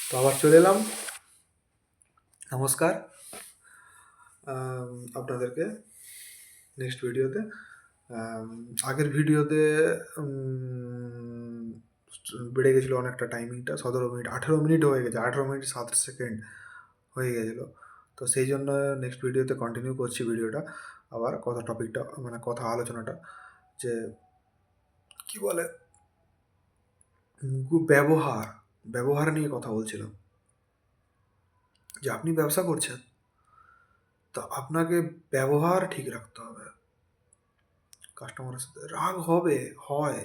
তো আবার চলে এলাম। নমস্কার আপনাদেরকে নেক্সট ভিডিওতে। আম, আগের ভিডিওতে বেড়ে গেছিলো অনেকটা টাইমিংটা, 17 মিনিট, 18 মিনিট হয়ে গেছে, 18 মিনিট 7 সেকেন্ড হয়ে গেছিলো। তো সেই জন্য নেক্সট ভিডিওতে কন্টিনিউ করছি ভিডিওটা, আবার কথা টপিকটা মানে কথা আলোচনাটা, যে কি বলে ব্যবহার ব্যবহার নিয়ে কথা বলছিলাম। যে আপনি ব্যবসা করছেন, তো আপনাকে ব্যবহার ঠিক রাখতে হবে। কাস্টমারের সাথে রাগ হবে, হয়,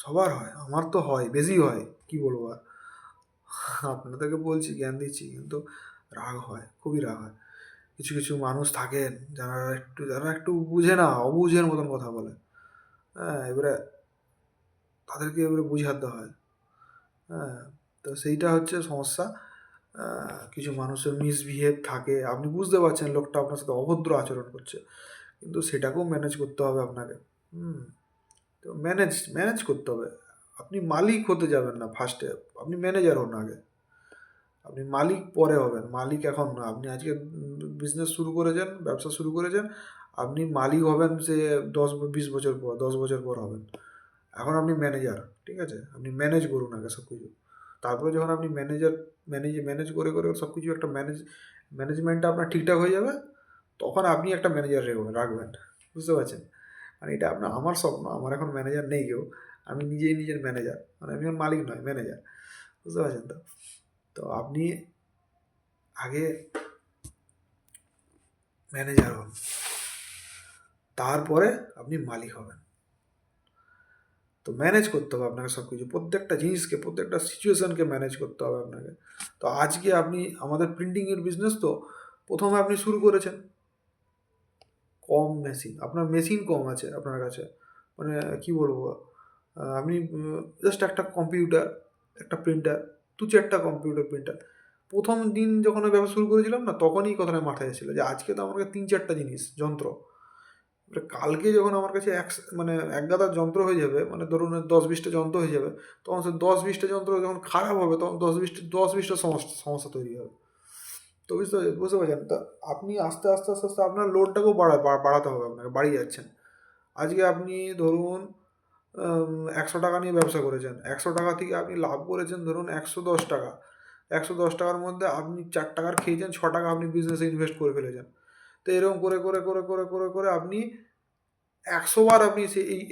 সবার হয়, আমার তো হয়, বেশি হয়, কি বলবো আর। আপনাদেরকে বলছি, জ্ঞান দিচ্ছি, কিন্তু রাগ হয়, খুবই রাগ হয়। কিছু কিছু মানুষ থাকেন যারা একটু বুঝে না, অবুঝের মতন কথা বলে। হ্যাঁ, এবারে তাদেরকে এবারে বুঝাতে হয়। হ্যাঁ, তো সেইটা হচ্ছে সমস্যা। কিছু মানুষের মিসবিহেভ থাকে, আপনি বুঝতে পারছেন লোকটা আপনার সাথে অভদ্র আচরণ করছে, কিন্তু সেটাকেও ম্যানেজ করতে হবে আপনাকে। হুম, তো ম্যানেজ ম্যানেজ করতে হবে। আপনি মালিক হতে যাবেন না ফার্স্টে, আপনি ম্যানেজার হন আগে। আপনি মালিক পরে হবেন, মালিক এখন না। আপনি আজকে বিজনেস শুরু করেছেন, ব্যবসা শুরু করেছেন, আপনি মালিক হবেন সে 10-20 বছর পর, 10 বছর পর হবেন। এখন আপনি ম্যানেজার, ঠিক আছে? আপনি ম্যানেজ করুন আগে সব কিছু। তারপরে যখন আপনি ম্যানেজার, ম্যানেজ করে করে সব কিছু একটা ম্যানেজমেন্টটা আপনার ঠিকঠাক হয়ে যাবে, তখন আপনি একটা ম্যানেজার রাখবেন। বুঝতে পারছেন? মানে এটা আমার স্বপ্ন। আমার এখন ম্যানেজার নেই কেউ, আমি নিজেই নিজের ম্যানেজার, মানে আমি এখন মালিক নয়, ম্যানেজার। বুঝতে পারছেন তো? তো আপনি আগে ম্যানেজার হন, তারপরে আপনি মালিক হবেন। তো ম্যানেজ করতে হবে আপনাকে সব কিছু, প্রত্যেকটা জিনিসকে, প্রত্যেকটা সিচুয়েশানকে ম্যানেজ করতে হবে আপনাকে। তো আজকে আপনি, আমাদের প্রিন্টিংয়ের বিজনেস, তো প্রথমে আপনি শুরু করেছেন কম মেশিন, আপনার মেশিন কম আছে আপনার কাছে, মানে কি বলবো, আপনি জাস্ট একটা কম্পিউটার, একটা প্রিন্টার, 2-4টা কম্পিউটার প্রিন্টার। প্রথম দিন যখন আমি ব্যবসা শুরু করেছিলাম না, তখনই এই কথাটা মাথায় এসেছিলো যে আজকে তো আমার কাছে 3-4টা জিনিস যন্ত্র, এবারে কালকে যখন আমার কাছে মানে এক গাদা যন্ত্র হয়ে যাবে, মানে ধরুন 10-20টা যন্ত্র হয়ে যাবে, তখন সে 10-20টা যন্ত্র যখন খারাপ হবে, তখন 10-20টা সমস্যা সমস্যা তৈরি হবে। তো বুঝতে পারছেন? তা আপনি আস্তে আস্তে আস্তে আস্তে আপনার লোডটাকেও বাড়াতে হবে, আপনাকে বাড়িয়ে যাচ্ছেন। আজকে আপনি ধরুন 100 টাকা নিয়ে ব্যবসা করেছেন, 100 টাকা থেকে আপনি লাভ করেছেন ধরুন 110 টাকা। 110 টাকার মধ্যে আপনি 4 টাকার খেয়েছেন, 6 টাকা আপনি বিজনেসে ইনভেস্ট করে ফেলেছেন। তো এরকম করে করে করে করে করে করে আপনি 100 বার, আপনি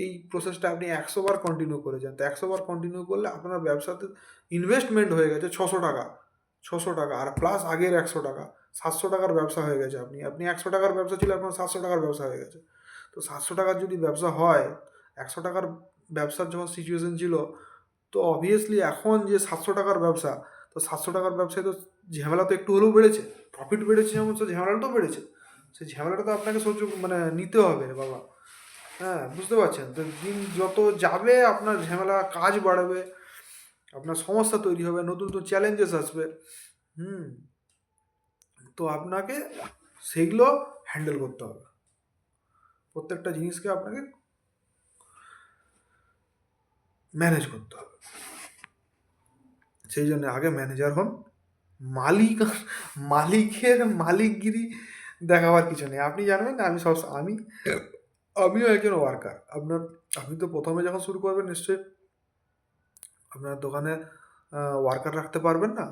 এই প্রসেসটা আপনি 100 বার কন্টিনিউ করেছেন। তো 100 বার কন্টিনিউ করলে আপনার ব্যবসাতে ইনভেস্টমেন্ট হয়ে গেছে 600 টাকা। 600 টাকা আর প্লাস আগের 100 টাকা, 700 টাকার ব্যবসা হয়ে গেছে। আপনি 100 টাকার ব্যবসা ছিল, আপনার 700 টাকার ব্যবসা হয়ে গেছে। তো 700 টাকার যদি ব্যবসা হয়, 100 টাকার ব্যবসার যখন সিচুয়েশন ছিল, তো অবভিয়াসলি এখন যে 700 টাকার ব্যবসা, তো 700 টাকার ব্যবসায় তো ঝামেলা তো একটু হলেও বেড়েছে, প্রফিট বেড়েছে যেমন, তো ঝামেলাটাও বেড়েছে। সেই ঝামেলাটা তো আপনাকে সহ্য মানে নিতে হবে রে বাবা। হ্যাঁ, বুঝতে পারছেন তো? দিন যত যাবে আপনার ঝামেলা, কাজ বাড়বে, আপনার সমস্যা তৈরি হবে, নতুন নতুন চ্যালেঞ্জেস আসবে। হুম, তো আপনাকে সেইগুলো হ্যান্ডেল করতে হবে। প্রত্যেকটা জিনিসকে আপনাকে ম্যানেজ করতে হবে। সেই জন্য আগে ম্যানেজার হন। মালিক, মালিকের মালিকগিরি দেখাবার কিছু নেই। আপনি জানবেন না, আমিও একজন ওয়ার্কার আপনার। আপনি তো প্রথমে যখন শুরু করবেন, নিশ্চয়ই আপনার দোকানে ওয়ার্কার রাখতে পারবেন না।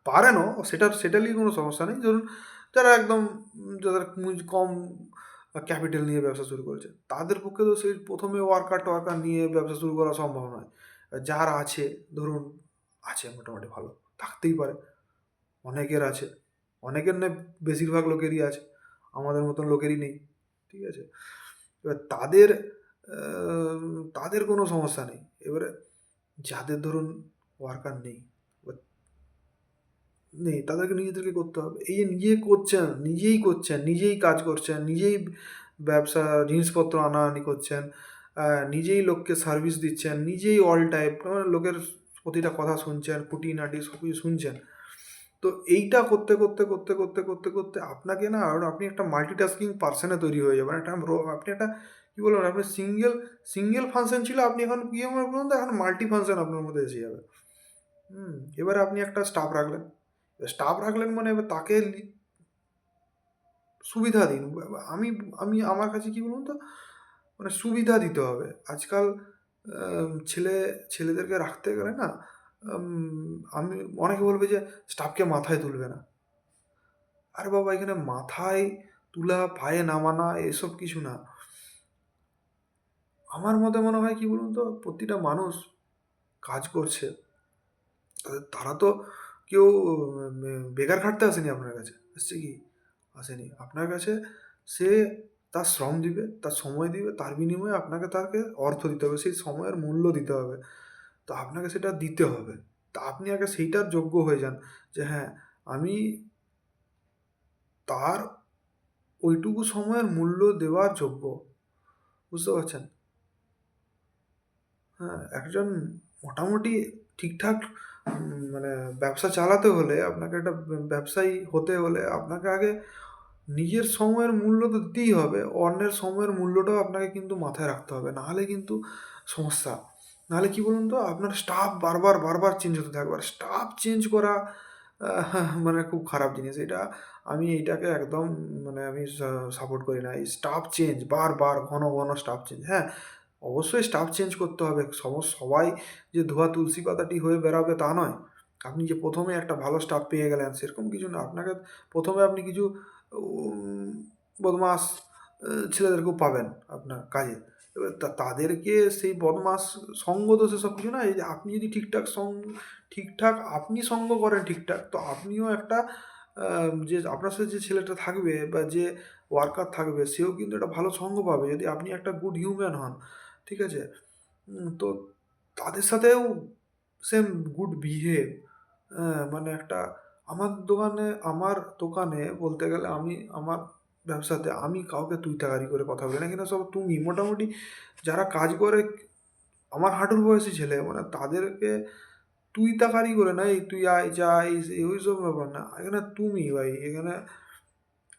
পারেনও, সেটা নিয়ে কোনো সমস্যা নেই। ধরুন যারা একদম যাদের কম ক্যাপিটাল নিয়ে ব্যবসা শুরু করেছে, তাদের পক্ষে তো সেই প্রথমে ওয়ার্কার টোয়ার্কার নিয়ে ব্যবসা শুরু করা সম্ভব নয়। যার আছে, ধরুন আছে মোটামুটি ভালো, থাকতেই পারে, অনেকের আছে, অনেকের নয়, বেশিরভাগ লোকেরই আছে, আমাদের মতন লোকেরই নেই। ঠিক আছে? এবার তাদের কোনো সমস্যা নেই। এবারে যাদের ধরুন ওয়ার্কার নেই, তাদেরকে নিজেদেরকে করতে হবে। এই যে নিজেই কাজ করছেন, নিজেই ব্যবসা জিনিসপত্র আনাআনি করছেন, নিজেই লোককে সার্ভিস দিচ্ছেন, নিজেই অল টাইপ লোকের প্রতিটা কথা শুনছেন, খুঁটিনাটি সব কিছু শুনছেন। তো এইটা করতে করতে করতে করতে করতে করতে আপনাকে না, আর আপনি একটা মাল্টিটাস্কিং পার্সনে তৈরি হয়ে যাবেন। আপনি একটা কী বলবেন, আপনি সিঙ্গেল ফাংশন ছিল, আপনি এখন কি বলুন তো, এখন মাল্টি ফাংশন আপনার মধ্যে এসে যাবে। হুম, এবারে আপনি একটা স্টাফ রাখলেন। স্টাফ রাখলেন মানে এবার তাকে সুবিধা দিন। আমি আমি আমার কাছে কি বলুন তো? মানে সুবিধা দিতে হবে। আজকাল ছেলেদেরকে রাখতে গেলে না আম আমি অনেকে বলবে যে স্টাফকে মাথায় তুলবে না। আরে বাবা এখানে মাথায় তুলা, পায়ে নামানা এসব কিছু না। আমার মতে মনে হয় কি বলুন তো? প্রতিটা মানুষ কাজ করছে। তারা তো কেউ বেকার খাটতে আসেনি আপনার কাছে। এসছে কি? আসেনি। আপনার কাছে সে তার শ্রম দিবে, তার সময় দিবে, তার বিনিময়ে আপনাকে তাকে অর্থ দিতে হবে। সেই সময়ের মূল্য দিতে হবে। তো আপনাকে সেটা দিতে হবে। তা আপনি আগে সেইটার যোগ্য হয়ে যান যে হ্যাঁ, আমি তার ওইটুকু সময়ের মূল্য দেওয়ার যোগ্য। বুঝতে পারছেন? হ্যাঁ, একজন মোটামুটি ঠিকঠাক মানে ব্যবসা চালাতে হলে আপনাকে একটা ব্যবসায়ী হতে হলে আপনাকে আগে নিজের সময়ের মূল্য তো দিতেই হবে। অন্যের সময়ের মূল্যটাও আপনাকে কিন্তু মাথায় রাখতে হবে। নাহলে কিন্তু সমস্যা। নাহলে কি বলুন তো? আপনার স্টাফ বারবার চেঞ্জ হতে থাকবে। আর স্টাফ চেঞ্জ করা মানে খুব খারাপ জিনিস। আমি এইটাকে একদম মানে আমি সাপোর্ট করি না। এই স্টাফ চেঞ্জ বারবার ঘন স্টাফ চেঞ্জ। হ্যাঁ, অবশ্যই স্টাফ চেঞ্জ করতে হবে। সবাই যে ধোয়া তুলসী পাতাটি হয়ে বেড়াবে তা নয়। আপনি যে ১ম এ একটা ভালো স্টাফ পেয়ে গেলেন সেরকম কিছু না। আপনাকে ১ম এ আপনি কিছু উম বদমাশ ছেলেদেরকেও পাবেন আপনার কাজে। এবার তাদেরকে সেই বদমাশ সঙ্গ তো সেসব কিছু না। এই যে আপনি যদি ঠিকঠাক আপনি সঙ্গ করেন ঠিকঠাক, তো আপনিও একটা যে আপনার সাথে যে ছেলেটা থাকবে বা যে ওয়ার্কার থাকবে সেও কিন্তু একটা ভালো সঙ্গ পাবে যদি আপনি একটা গুড হিউম্যান হন। ঠিক আছে? তো তাদের সাথেও সেম গুড বিহেভ মানে একটা আমার দোকানে বলতে গেলে আমার ব্যবসাতে আমি কাউকে তুই তাকারি করে কথা বলি না। এখানে সব তুমি। মোটামুটি যারা কাজ করে আমার হাঁটুর বয়সী ছেলে মানে তাদেরকে তুই তাকারি করে না, "এই তুই আয়, যা, এই সেই" ওইসব ব্যাপার না। এখানে তুমি ভাই। এখানে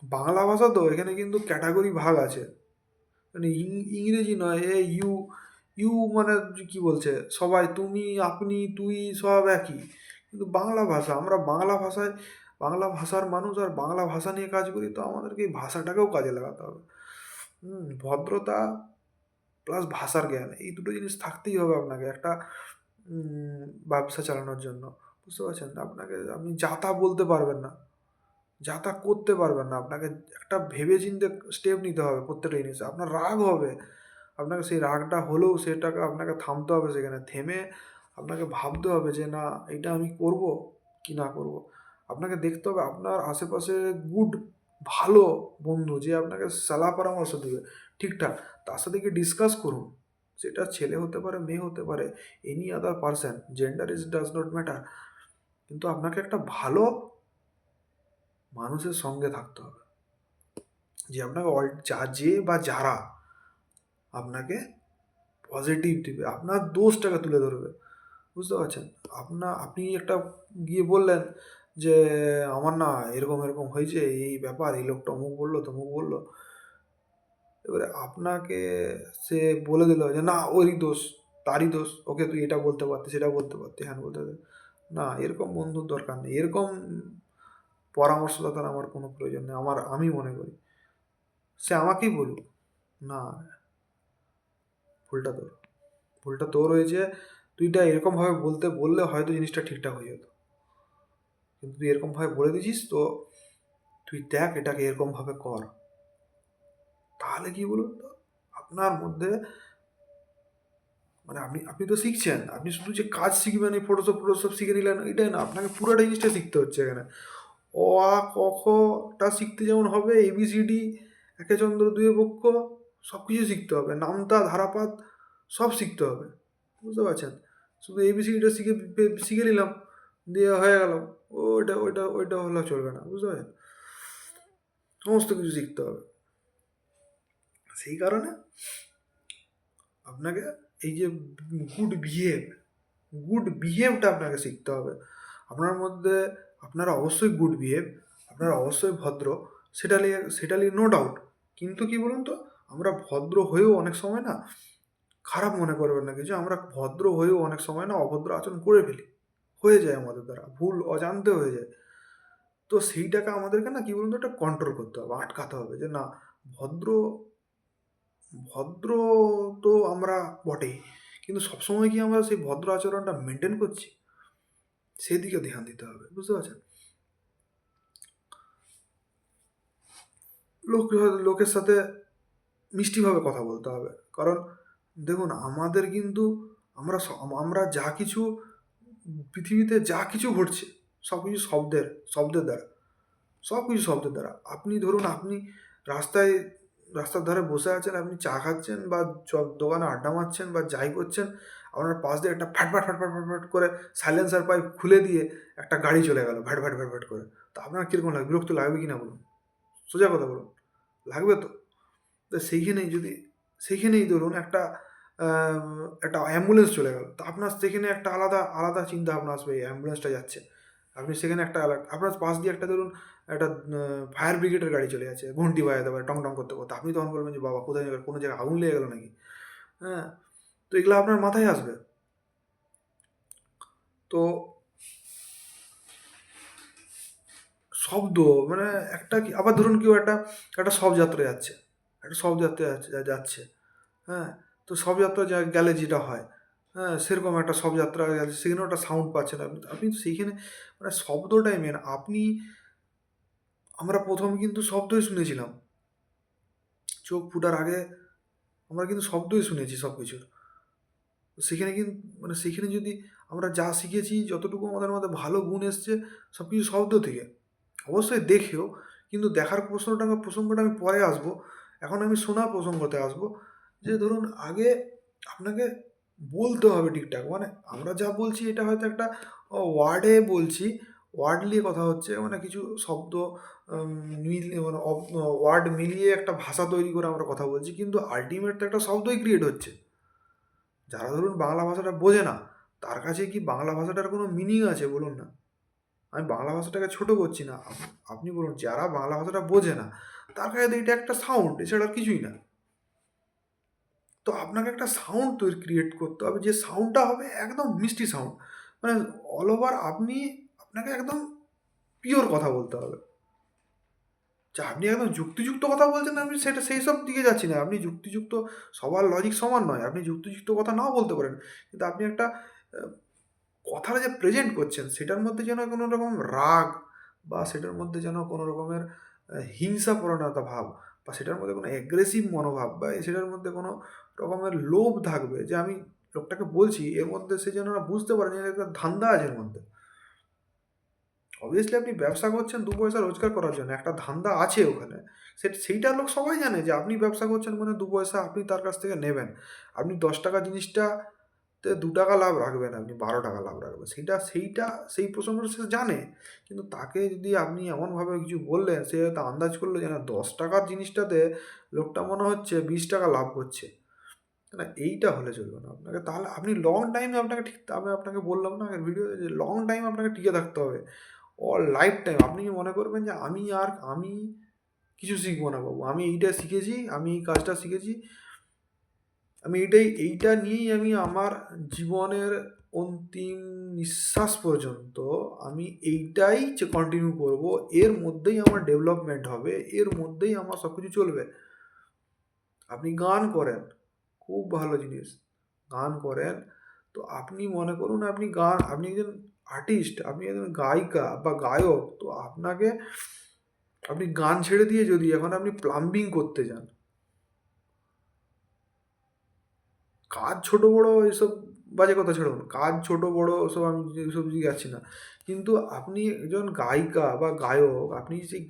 বাংলা ভাষা তো এখানে কিন্তু ক্যাটেগরি ভাগ আছে। মানে ইংরেজি নয় এ ইউ, ইউ মানে কি বলছে? সবাই তুমি, আপনি, তুই সব একই। কিন্তু বাংলা ভাষা, আমরা বাংলা ভাষার মানুষ আর বাংলা ভাষা নিয়ে কাজ করি তো আমাদেরকে এই ভাষাটাকেও কাজে লাগাতে হবে। ভদ্রতা প্লাস ভাষার জ্ঞান এই দুটো জিনিস থাকতেই হবে আপনাকে একটা উম ব্যবসা চালানোর জন্য। বুঝতে পারছেন? আপনি যা তা বলতে পারবেন না। যা তা করতে পারবেন না। আপনাকে একটা ভেবে-চিন্তে স্টেপ নিতে হবে প্রত্যেকটা জিনিসে। আপনার রাগ হবে। আপনাকে সেই রাগটা হলেও সেটাকে আপনাকে থামতে হবে সেখানে। থেমে আপনাকে ভাবতে হবে যে, "না, এইটা আমি করব কি না করব?" আপনাকে দেখতে হবে আপনার আশেপাশে গুড ভালো বন্ধু যে আপনাকে সালাহ পরামর্শ দিবে ঠিকঠাক। তার সাথে গিয়ে ডিসকাস করুন। সেটা ছেলে হতে পারে, মেয়ে হতে পারে, any other person. Gender does not matter. কিন্তু আপনাকে একটা ভালো মানুষের সঙ্গে থাকতে হবে। যে আপনাকে যে বা যারা আপনাকে পজিটিভ দিবে, আপনার দোষটাকে তুলে ধরবে। বুঝতে পারছেন? আপনি একটা গিয়ে বললেন যে, "আমার না এরকম হয়েছে, এই ব্যাপার, এই লোকটা অমুক বলল, তমুক বলল।" এবারে আপনাকে সে বলে দিল যে, "না ওরই দোষ, তারই দোষ। ওকে তুই এটা বলতে পারতি, সেটা বলতে পারতি, হ্যান বলতে পারতি।" না, এরকম বন্ধুর দরকার নেই। এরকম পরামর্শদাতার আমার কোনো প্রয়োজন নেই। আমি মনে করি। সে আমাকেই বলুক। না, ভুলটা তোর। ভুলটা তোর হয়েছে। তুই এটা এরকমভাবে বললে হয়তো জিনিসটা ঠিকঠাক হয়ে যেত। কিন্তু তুই এরকমভাবে বলে দিয়েছিস তো তুই দেখ এটাকে এরকমভাবে কর। তাহলে কি বলুন তো? আপনার মধ্যে মানে আপনি তো শিখছেন। আপনি শুধু যে কাজ শিখবেন এই ফটোশপ শিখে নিলেন এটাই না। আপনাকে পুরোটা জিনিসটা শিখতে হচ্ছে এখানে। অ, আ, ক, খ টা শিখতে যেমন হবে ABCD, একে চন্দ্র দুয়ে বৃক্ষ সব কিছু শিখতে হবে। নামতা, ধারাপাত সব শিখতে হবে। বুঝতে পারছেন? শুধু ABCDটা শিখে নিলাম, দিয়ে হয়ে গেল। ওইটা হলে চলবে না। বুঝতে পারছেন? সমস্ত কিছু শিখতে হবে। সেই কারণে আপনাকে এই যে গুড বিহেভ, গুড বিহেভটা আপনাকে শিখতে হবে। আপনার মধ্যে আপনারা অবশ্যই গুড বিহেভ, আপনারা অবশ্যই ভদ্র, সেটা নিয়ে নো ডাউট। কিন্তু কি বলুন তো? আমরা ভদ্র হয়েও অনেক সময় না খারাপ মনে করবেন না কিছু, আমরা ভদ্র হয়েও অনেক সময় না অভদ্র আচরণ করে ফেলি। হয়ে যায় আমাদের দ্বারা, ভুল অজান্তে হয়ে যায়। তো সেইটাকে আমাদেরকে না কি বলুন তো একটা কন্ট্রোল করতে হবে, আটকাতে হবে যে না, ভদ্র ভদ্র তো আমরা বটেই, কিন্তু সবসময় কি আমরা সেই ভদ্র আচরণটা মেনটেন করছি, সেদিকে ধ্যান দিতে হবে, বুঝতে পারছেন? লোকের সাথে মিষ্টিভাবে কথা বলতে হবে। কারণ দেখুন আমাদের কিন্তু আমরা যা কিছু পৃথিবীতে যা কিছু ঘটছে সব কিছু শব্দের দ্বারা, সব কিছু শব্দের দ্বারা। আপনি ধরুন আপনি রাস্তায় রাস্তার ধারে বসে আছেন, আপনি চা খাচ্ছেন বা দোকানে আড্ডা মারছেন বা যাই করছেন, আপনার পাশ দিয়ে একটা fat fat fat fat fat fat করে সাইলেন্সার পাইপ খুলে দিয়ে একটা গাড়ি চলে গেল ভ্যাট ভ্যাট ভ্যাট ভ্যাট করে। তো আপনার কীরকম লাগবে? বিরক্ত লাগবে কি না বলুন? সোজা কথা বলুন, লাগবে তো? তো সেইখানেই ধরুন একটা অ্যাম্বুলেন্স চলে গেল, তো আপনার সেখানে একটা আলাদা আলাদা চিন্তা ভাবনা আসবে, এই অ্যাম্বুলেন্সটা যাচ্ছে, আপনি সেখানে একটা আপনার পাশ দিয়ে একটা ধরুন একটা ফায়ার ব্রিগেডের গাড়ি চলে যাচ্ছে, ঘন্টি বাজাতে পারে টং টং করতে করতে, আপনি তখন বলবেন যে বাবা কোথায় কোনো জায়গায় আগুন লেগে গেল নাকি? হ্যাঁ, তো এগুলো আপনার মাথায় আসবে। তো শব্দ মানে একটা কি, আবার ধরুন কেউ একটা একটা শবযাত্রা যাচ্ছে, একটা শবযাত্রা যাচ্ছে, হ্যাঁ, তো শবযাত্রা গেলে যেটা হয়, হ্যাঁ, সেরকম একটা শবযাত্রা গেছে, সেখানেও একটা সাউন্ড পাচ্ছেন আপনি, আপনি তো সেইখানে মানে শব্দটাই মেন। আমরা প্রথম কিন্তু শব্দই শুনেছিলাম, চোখ ফুটার আগে আমরা কিন্তু শব্দই শুনেছি সব কিছুর। সেখানে কিন্তু মানে সেখানে যদি আমরা যা শিখেছি, যতটুকু আমাদের মধ্যে ভালো গুণ এসছে, সব কিছু শব্দ থেকে। অবশ্যই দেখেও, কিন্তু দেখার প্রসঙ্গটা আমি পরে আসবো। এখন আমি শোনার প্রসঙ্গতে আসবো। যে ধরুন আগে আপনাকে বলতে হবে ঠিকঠাক, মানে আমরা যা বলছি এটা হয়তো একটা ওয়ার্ডে বলছি, ওয়ার্ড নিয়ে কথা হচ্ছে, মানে কিছু শব্দ মিলিয়ে মানে ওয়ার্ড মিলিয়ে একটা ভাষা তৈরি করে আমরা কথা বলছি, কিন্তু আলটিমেট তো একটা শব্দই ক্রিয়েট হচ্ছে। যারা ধরুন বাংলা ভাষাটা বোঝে না, তার কাছে কি বাংলা ভাষাটার কোনো মিনিং আছে বলুন না? আমি বাংলা ভাষাটাকে ছোট করছি না, আপনি বলুন যারা বাংলা ভাষাটা বোঝে না, তার কাছে তো এটা একটা সাউন্ড, এছাড়া আর কিছুই না। তো আপনাকে একটা সাউন্ড তৈরি ক্রিয়েট করতে হবে, যে সাউন্ডটা হবে একদম মিষ্টি সাউন্ড, মানে অল ওভার আপনাকে একদম পিওর কথা বলতে হবে। যে আপনি একদম যুক্তিযুক্ত কথা বলছেন, আমি সেটা সেই সব দিকে যাচ্ছি না, আপনি যুক্তিযুক্ত, সবার লজিক সমান নয়, আপনি যুক্তিযুক্ত কথা নাও বলতে পারেন, কিন্তু আপনি একটা আহ, কথাটা যে প্রেজেন্ট করছেন সেটার মধ্যে যেন কোনো রকম রাগ, বা সেটার মধ্যে যেন কোনো রকমের হিংসা প্রবণতা ভাব, বা সেটার মধ্যে কোনো অ্যাগ্রেসিভ মনোভাব, বা সেটার মধ্যে কোনো রকমের লোভ থাকবে, যে আমি লোকটাকে বলছি এর মধ্যে সে যেন না বুঝতে পারে যে একটা ধান্দা আছে এর মধ্যে। অবভিয়াসলি আপনি ব্যবসা করছেন দু পয়সা রোজগার করার জন্য, একটা ধান্দা আছে ওখানে। সেইটা লোক সবাই জানে যে আপনি ব্যবসা করছেন মানে দু পয়সা আপনি তার কাছ থেকে নেবেন। আপনি 10 টাকা জিনিসটাতে 2 টাকা লাভ রাখবেন, আপনি 12 টাকা লাভ রাখবেন, সেই প্রসঙ্গটা সে জানে। কিন্তু তাকে যদি আপনি এমনভাবে কিছু বললেন, সে হয়তো আন্দাজ করলো যে না 10 টাকার জিনিসটাতে লোকটা মনে হচ্ছে 20 টাকা লাভ করছে। না, এইটা হলে চলবে না আপনাকে, তাহলে আপনি লং টাইমে আপনাকে ঠিক, আমি আপনাকে বললাম না আগের ভিডিওতে যে লং টাইম আপনাকে টিকে থাকতে হবে। অল লাইফ টাইম আপনি মনে করবেন যে আমি কিছু শিখবো না বাবু, আমি এইটা শিখেছি, আমি এই কাজটা শিখেছি, আমি এইটা নিয়েই আমি আমার জীবনের অন্তিম নিঃশ্বাস পর্যন্ত আমি এইটাই যে কন্টিনিউ করব, এর মধ্যেই আমার ডেভেলপমেন্ট হবে, এর মধ্যেই আমার সব কিছু চলবে। আপনি গান করেন, খুব ভালো জিনিস, গান করেন, তো আপনি মনে করুন আপনি একজন আর্টিস্ট, আপনি একজন গায়িকা বা গায়ক, তো আপনি গান ছেড়ে দিয়ে যদি এখন আপনি প্লাম্বিং করতে যান, কাজ ছোট বড় এসব বাজে কথা ছাড়ুন, কাজ ছোট বড় ওসব আমি এসব দিকে যাচ্ছি না, কিন্তু আপনি একজন গায়িকা বা গায়ক, আপনি সেই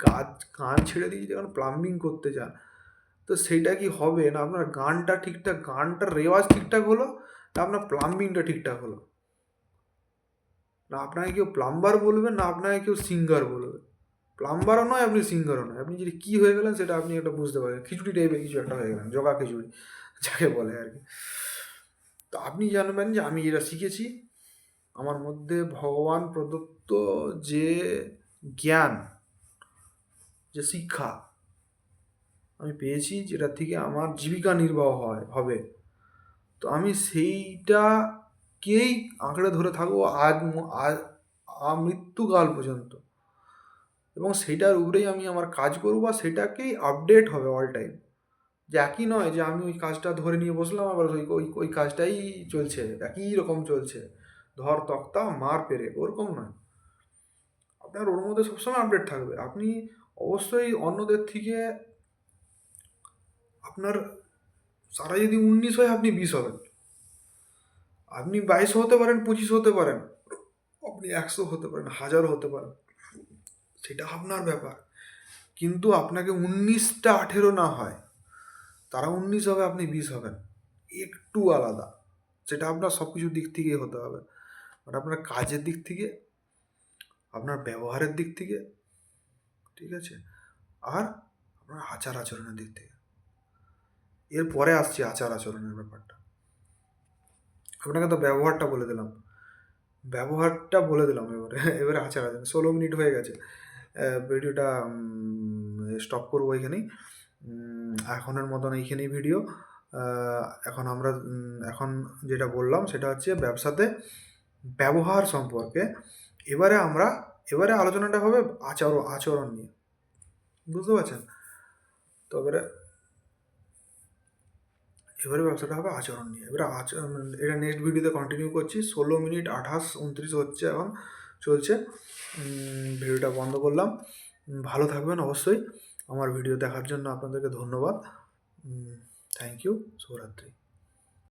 গান ছেড়ে দিয়ে যদি এখন প্লাম্বিং করতে যান, তো সেইটা কি হবে না আপনার গানটার রেওয়াজ ঠিকঠাক হলো, না আপনার প্লাম্বিংটা ঠিকঠাক হলো? না আপনাকে কেউ প্লাম্বার বলবে, না আপনাকে কেউ সিঙ্গার বলবে। প্লাম্বারও নয়, আপনি সিঙ্গারও নয়, আপনি যদি কী হয়ে গেলেন সেটা আপনি একটা বুঝতে পারেন, খিচুড়ি টাইপের কিছু একটা হয়ে গেলেন, জগা খিচুড়ি যাকে বলে আর কি। তো আপনি জানবেন যে আমি যেটা শিখেছি, আমার মধ্যে ভগবান প্রদত্ত যে জ্ঞান, যে শিক্ষা আমি পেয়েছি, যেটা থেকে আমার জীবিকা নির্বাহ হবে, তো আমি সেইটা কেই আঁকড়ে ধরে থাকবো আজ মৃত্যুকাল পর্যন্ত, এবং সেটার উপরেই আমি আমার কাজ করবো, আর সেটাকেই আপডেট হবে অল টাইম। যে একই নয় যে আমি ওই কাজটা ধরে নিয়ে বসলাম, আবার ওই ওই ওই কাজটাই চলছে, একই রকম চলছে, ধর তক্তা মার পেরে, ওরকম নয়। আপনার ওর মধ্যে সবসময় আপডেট থাকবে। আপনি অবশ্যই অন্যদের থেকে আপনার তারা যদি 19 হয় আপনি 20 হবেন, আপনি 22 হতে পারেন, 25 হতে পারেন, আপনি 100 হতে পারেন, 1000 হতে পারেন, সেটা আপনার ব্যাপার। কিন্তু আপনাকে 19টা 18 না হয়, তারা 19 হবে, আপনি 20 হবেন, একটু আলাদা। সেটা আপনার সব কিছুর দিক থেকেই হতে হবে, বাট আপনার কাজের দিক থেকে, আপনার ব্যবহারের দিক থেকে, ঠিক আছে, আর আপনার আচার আচরণের দিক থেকে। এরপরে আসছি আচার আচরণের ব্যাপারটা। আপনাকে তো ব্যবহারটা বলে দিলাম, এবারে আচার আচরণ। 16 মিনিট হয়ে গেছে, ভিডিওটা স্টপ করবো এখানেই। এখনের মতন এইখানেই ভিডিও। এখন আমরা এখন যেটা বললাম সেটা হচ্ছে ব্যবসাতে ব্যবহার সম্পর্কে। এবারে আলোচনাটা হবে আচরণ নিয়ে, বুঝতে পারছেন? তো এবারে ব্যবসাটা হবে আচরণ নিয়ে। এবারে আচরণ, এটা নেক্সট ভিডিওতে কন্টিনিউ করছি। 16 মিনিট 28-29 হচ্ছে, এখন চলছে। ভিডিওটা বন্ধ করলাম। ভালো থাকবেন অবশ্যই। আমার ভিডিও দেখার জন্য আপনাদেরকে ধন্যবাদ। Thank you. শুভরাত্রি।